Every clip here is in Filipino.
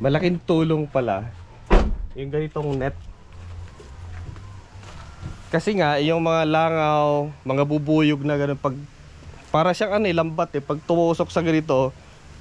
Malaking tulong pala yung ganitong net. Kasi nga yung mga langaw, mga bubuyog na ganun, pag para siyang lambat eh, pag tumusok sa ganito,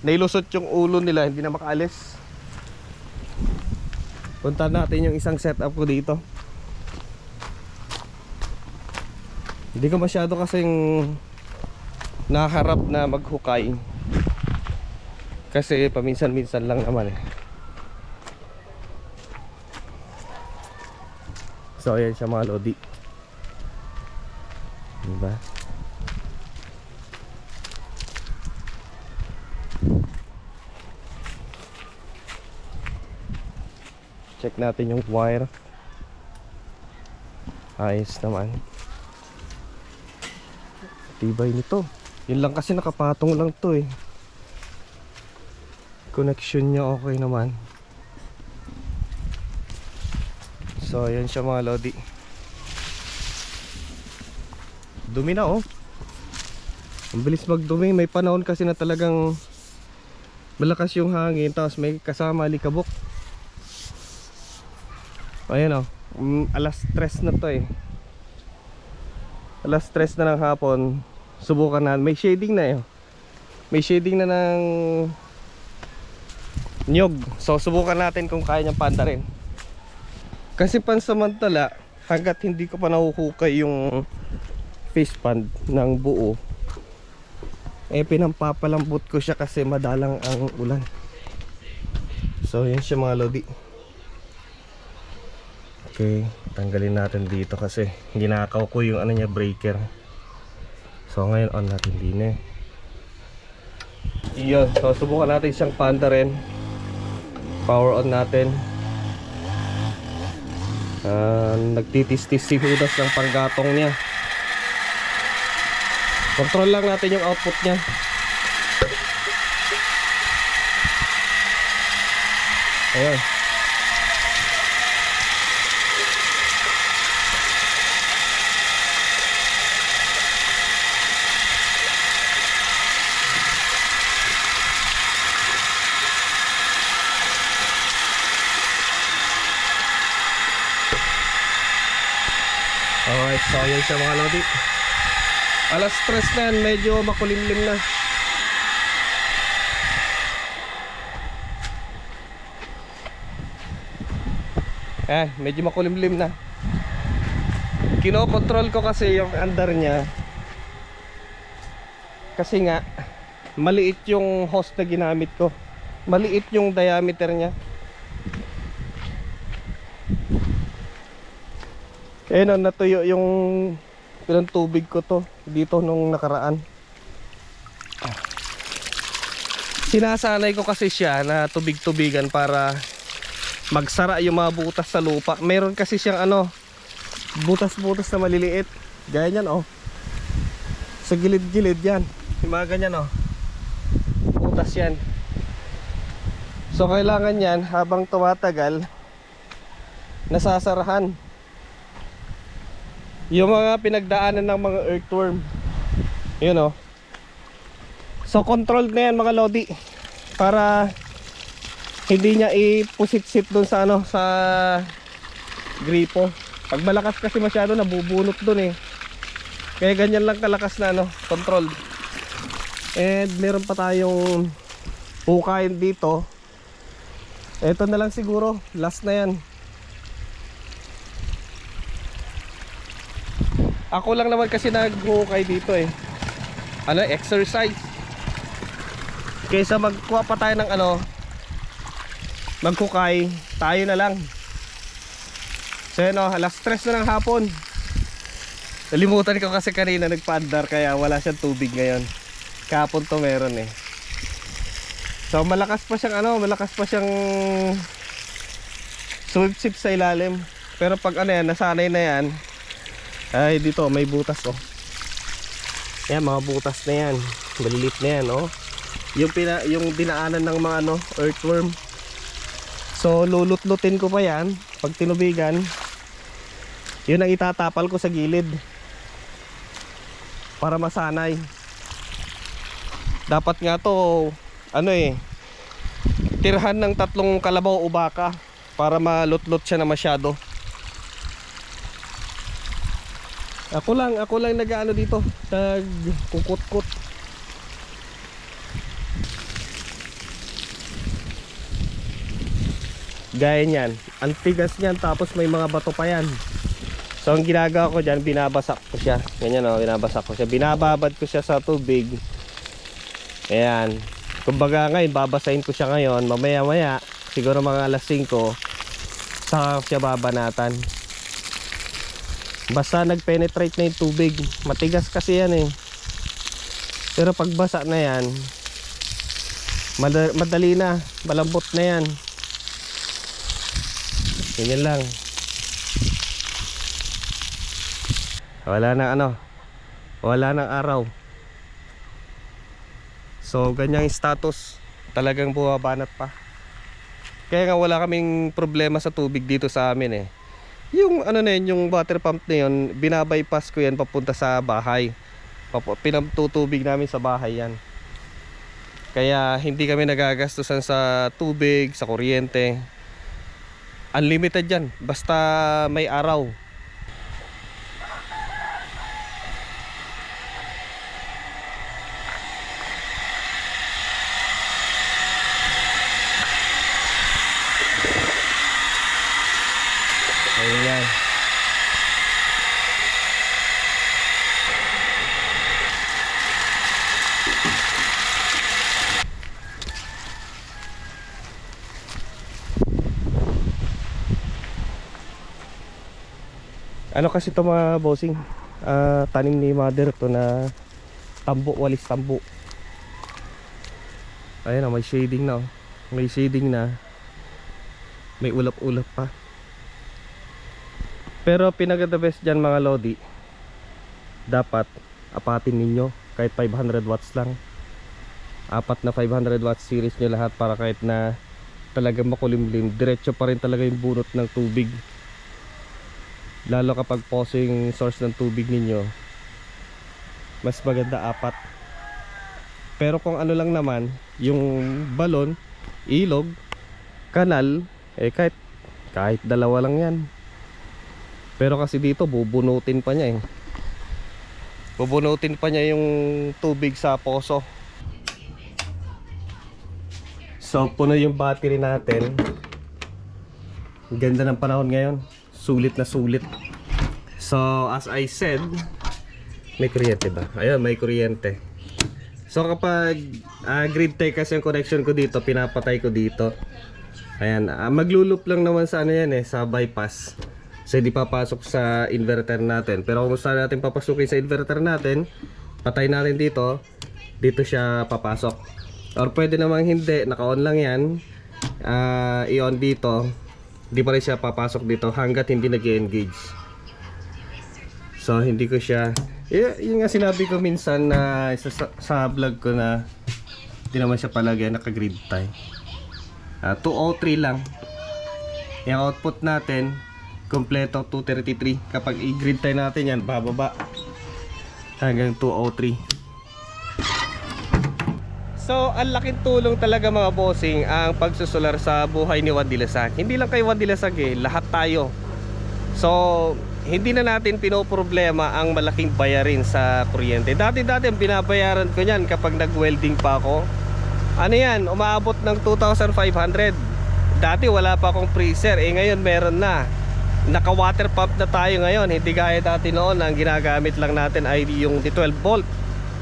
nailusot yung ulo nila, hindi na makaalis. Punta natin yung isang setup ko dito. Hindi ko masyado kasing naharap na maghukay, kasi paminsan-minsan lang naman eh. So ayan siya mga lodi, diba? Check natin yung wire. Ayos naman, tibay nito. Yun lang kasi nakapatong lang to eh. Connection niya okay naman. So ayan siya mga lodi. Dumi na oh. Ang bilis magdumi. May panahon kasi na talagang malakas yung hangin, tapos may kasama alikabok. Ayan oh. Alas 3 na to eh. Alas 3 na ng hapon. Subukan na. May shading na eh. May shading na ng niyog. So subukan natin kung kaya niyang panda rin. Kasi pansamantala, hanggat hindi ko pa nahuhukay yung fish pond ng buo, eh pinampapalambot ko siya kasi madalang ang ulan. So yan siya mga lodi. Okay, tanggalin natin dito kasi ginakaw ko yung ano niya, breaker. So ngayon on natin din eh. Iyon, so subukan natin siyang panda rin. Power on natin. Nagtitis-tis si Hudas ng panggatong niya. Control lang natin yung output niya. Ayan. Alright, so yun siya mga lodi. Alas 3 na yan, medyo makulimlim na. Medyo makulimlim na. Kino-control ko kasi yung andar niya, kasi nga maliit yung hose na ginamit ko. Maliit yung diameter niya. Kaya natuyo yung pinang tubig ko to dito nung nakaraan. Sinasanay ko kasi siya na tubig-tubigan para magsara yung mga butas sa lupa. Meron kasi siyang butas-butas na maliliit. Gaya niyan oh. Sa gilid-gilid yan. Yung mga ganyan oh. Butas yan. So kailangan yan habang tumatagal nasasarahan. Yung mga pinagdaanan ng mga earthworm, yun oh. So controlled na yan mga lodi, para hindi niya ipusit-sit dun sa sa gripo. Pag malakas kasi masyado, nabubunot dun eh. Kaya ganyan lang kalakas na controlled. And meron pa tayong hukayin dito. Ito na lang siguro, last na yan. Ako lang naman kasi naghukay dito eh. Exercise. Kaysa magkuha pa tayo ng maghukay, tayo na lang. So yun alas 3 na ng hapon. Nalimutan ko kasi kanina nagpa-andar, kaya wala siyang tubig ngayon. Kahapon to meron eh. So malakas pa siyang sweep sa ilalim. Pero pag nasanay na yan, ay dito may butas oh. Yan, mga butas na yan, malilit na yan oh. Yung dinaanan ng mga earthworm. So lulutlutin ko pa yan. Pag tinubigan, yun ang itatapal ko sa gilid para masanay. Dapat nga to tirhan ng 3 kalabaw o baka para malutlot siya na masyado. Ako lang nag-ano dito, nagkukut-kut. Gaya niyan, ang tigas niyan, tapos may mga bato pa yan. So ang ginagawa ko dyan, binabasak ko siya. Ganyan binabasak ko siya, binababad ko siya sa tubig. Ayan. Kumbaga ngayon, babasahin ko siya ngayon. Mamaya-maya, siguro mga alas 5, saka siya babanatan. Basta nag-penetrate na yung tubig. Matigas kasi yan eh. Pero pag basa na yan, madali na, malambot na yan. Ganyan lang. Wala nang araw. So ganyang status, talagang bumabanat pa. Kaya nga wala kaming problema sa tubig dito sa amin eh. Yung yung water pump na yun, binabypass ko yan papunta sa bahay. Pinatutubig namin sa bahay yan. Kaya hindi kami nagagastusan sa tubig, sa kuryente. Unlimited yan, basta may araw. Ayan. Ano kasi ito mga bossing, tanim ni mother to na tambo, walis tambo. Ayan may shading na. May shading na. May ulap-ulap pa. Pero pinaka the best dyan mga lodi, dapat apatin ninyo kahit 500 watts lang. Apat na 500 watts series nyo lahat para kahit na talagang makulimlim, diretso pa rin talaga yung bunot ng tubig. Lalo kapag posing source ng tubig ninyo, mas maganda 4. Pero kung ano lang naman, yung balon, ilog, kanal, kahit 2 lang yan. Pero kasi dito bubunutin pa niya eh. Bubunutin pa niya yung tubig sa poso. So puno yung battery natin. Ganda ng panahon ngayon, sulit na sulit. So as I said, may kuryente ba? Ayun, may kuryente. So kapag grid tie kasi yung connection ko dito, pinapatay ko dito. Ayan, maglulup lang naman sa yan sa bypass. So hindi papasok sa inverter natin. Pero kung gusto natin papasukin sa inverter natin, patay natin dito, dito siya papasok. Or pwede namang hindi, naka-on lang yan, i-on dito, hindi pa rin siya papasok dito hanggat hindi nag-engage. So hindi ko siya, yung nga sinabi ko minsan na sa vlog ko na hindi naman siya palagi naka-grid tie. 203 lang. Yung output natin kompleto 233. Kapag i-grid tie natin yan, bababa hanggang 203. So ang laking tulong talaga mga bossing ang pagsusolar sa buhay ni Juan Dilasag. Hindi lang kay Juan Dilasag lahat tayo. So hindi na natin pinoproblema ang malaking bayarin sa kuryente. Dati ang binabayaran ko niyan kapag nag-welding pa ako. Ano yan, umaabot ng 2,500. Dati wala pa akong freezer, ngayon meron na. Naka water pump na tayo ngayon. Hindi gaya dati noon, ang ginagamit lang natin ay yung 12 volt.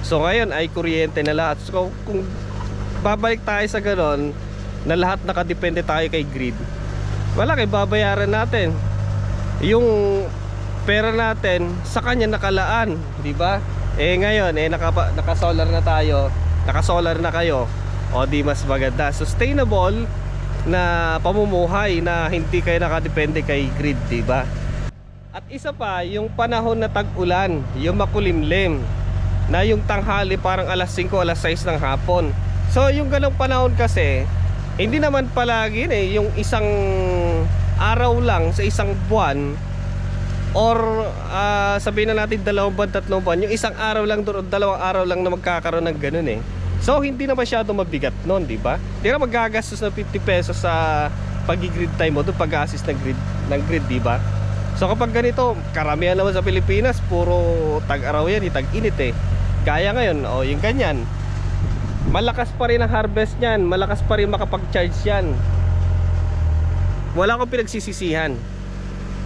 So ngayon ay kuryente na lahat. So kung babalik tayo sa ganon, na lahat nakadepende tayo kay grid, wala kay babayaran natin. Yung pera natin sa kanya nakalaan, di ba? Ngayon naka-solar na tayo, naka-solar na kayo. O di mas maganda, sustainable na pamumuhay na hindi kayo nakadepende kay grid, di ba? At isa pa, yung panahon na tag-ulan, yung makulimlim, na yung tanghali parang alas 5, alas 6 ng hapon. So yung ganong panahon kasi, Hindi naman palagi yung isang araw lang sa isang buwan, or sabihin na natin 2 buwan, 3 buwan, yung isang araw lang doon o 2 araw lang na magkakaroon ng ganun eh. So hindi na masyado mabigat noon, di ba? Hindi na magagastos ng 50 pesos sa pag-grid time mo doon, pag-assist ng grid, di ba? So kapag ganito, karamihan naman sa Pilipinas puro tag-araw yan, tag-init eh. Gaya ngayon, yung ganyan, malakas pa rin ang harvest niyan, malakas pa rin makapag-charge yan. Wala akong pinagsisisihan.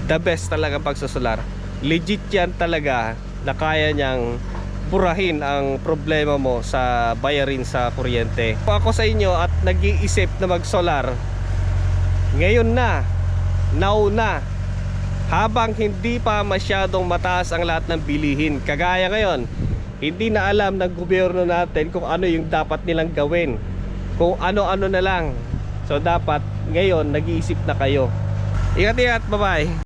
The best talaga pagsasolar. Legit yan talaga na kaya niyang burahin ang problema mo sa bayarin sa kuryente. Kung ako sa inyo at nag-iisip na mag-solar, ngayon na, now na, habang hindi pa masyadong mataas ang lahat ng bilihin. Kagaya ngayon, hindi na alam ng gobyerno natin kung ano yung dapat nilang gawin, kung ano-ano na lang. So dapat ngayon nag-iisip na kayo. Ingat-ingat, bye-bye.